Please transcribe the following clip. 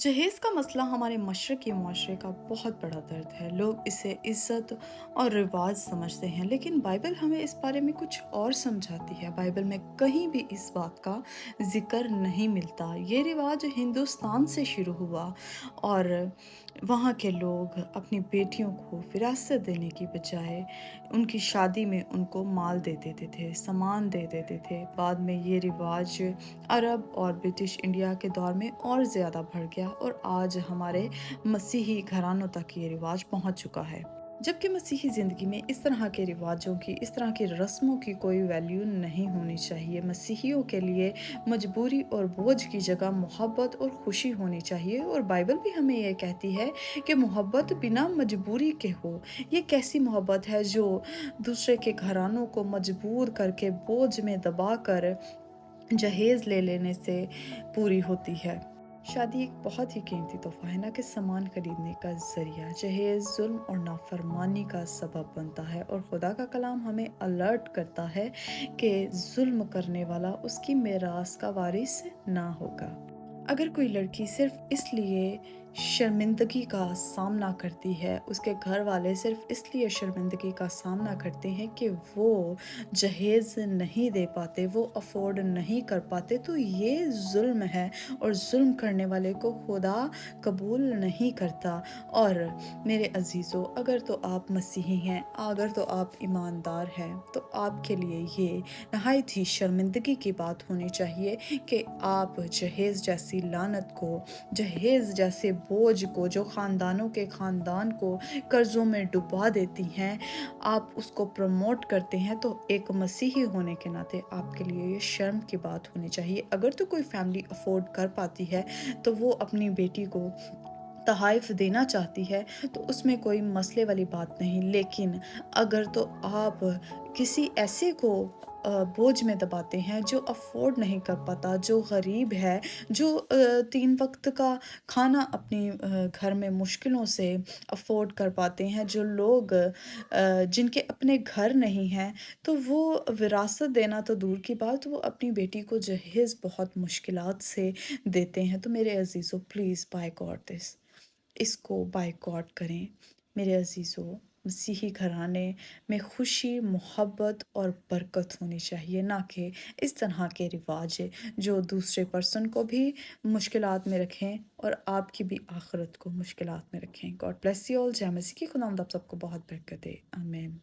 جہیز کا مسئلہ ہمارے مشرقی معاشرے کا بہت بڑا درد ہے۔ لوگ اسے عزت اور رواج سمجھتے ہیں، لیکن بائبل ہمیں اس بارے میں کچھ اور سمجھاتی ہے۔ بائبل میں کہیں بھی اس بات کا ذکر نہیں ملتا۔ یہ رواج ہندوستان سے شروع ہوا اور وہاں کے لوگ اپنی بیٹیوں کو وراثت دینے کی بجائے ان کی شادی میں ان کو مال دے دیتے تھے، سامان دے دیتے تھے۔ بعد میں یہ رواج عرب اور برٹش انڈیا کے دور میں اور زیادہ بڑھ گیا اور آج ہمارے مسیحی گھرانوں تک یہ رواج پہنچ چکا ہے۔ جبکہ مسیحی زندگی میں اس طرح کے رواجوں کی، اس طرح کی رسموں کی کوئی ویلیو نہیں ہونی چاہیے۔ مسیحیوں کے لیے مجبوری اور بوجھ کی جگہ محبت اور خوشی ہونی چاہیے، اور بائبل بھی ہمیں یہ کہتی ہے کہ محبت بنا مجبوری کے ہو۔ یہ کیسی محبت ہے جو دوسرے کے گھرانوں کو مجبور کر کے بوجھ میں دبا کر جہیز لے لینے سے پوری ہوتی ہے؟ شادی ایک بہت ہی قیمتی تحفہ ہے، نہ کہ سامان خریدنے کا ذریعہ۔ جہیز ظلم اور نافرمانی کا سبب بنتا ہے، اور خدا کا کلام ہمیں الرٹ کرتا ہے کہ ظلم کرنے والا اس کی میراث کا وارث نہ ہوگا۔ اگر کوئی لڑکی صرف اس لیے شرمندگی کا سامنا کرتی ہے، اس کے گھر والے صرف اس لیے شرمندگی کا سامنا کرتے ہیں کہ وہ جہیز نہیں دے پاتے، وہ افورڈ نہیں کر پاتے، تو یہ ظلم ہے، اور ظلم کرنے والے کو خدا قبول نہیں کرتا۔ اور میرے عزیزو، اگر تو آپ مسیحی ہیں، اگر تو آپ ایماندار ہیں، تو آپ کے لیے یہ نہایت ہی شرمندگی کی بات ہونی چاہیے کہ آپ جہیز جیسی لعنت کو، جہیز جیسے بوجھ کو، جو خاندانوں کے خاندان کو قرضوں میں ڈبا دیتی ہیں، آپ اس کو پروموٹ کرتے ہیں۔ تو ایک مسیحی ہونے کے ناطے آپ کے لیے یہ شرم کی بات ہونی چاہیے۔ اگر تو کوئی فیملی افورڈ کر پاتی ہے تو وہ اپنی بیٹی کو تحائف دینا چاہتی ہے، تو اس میں کوئی مسئلے والی بات نہیں، لیکن اگر تو آپ کسی ایسے کو بوجھ میں دباتے ہیں جو افورڈ نہیں کر پاتا، جو غریب ہے، جو 3 وقت کا کھانا اپنی گھر میں مشکلوں سے افورڈ کر پاتے ہیں، جو لوگ جن کے اپنے گھر نہیں ہیں، تو وہ وراثت دینا تو دور کی بات، وہ اپنی بیٹی کو جہیز بہت مشکلات سے دیتے ہیں۔ تو میرے عزیزو، پلیز بائیکاٹ اس کو بائیکاٹ کریں۔ میرے عزیزو، مسیحی گھرانے میں خوشی، محبت اور برکت ہونی چاہیے، نہ کہ اس طرح کے رواج جو دوسرے پرسن کو بھی مشکلات میں رکھیں اور آپ کی بھی آخرت کو مشکلات میں رکھیں۔ God bless you all. جے مسیح کی خداوند آپ سب کو بہت برکت دے۔ آمین۔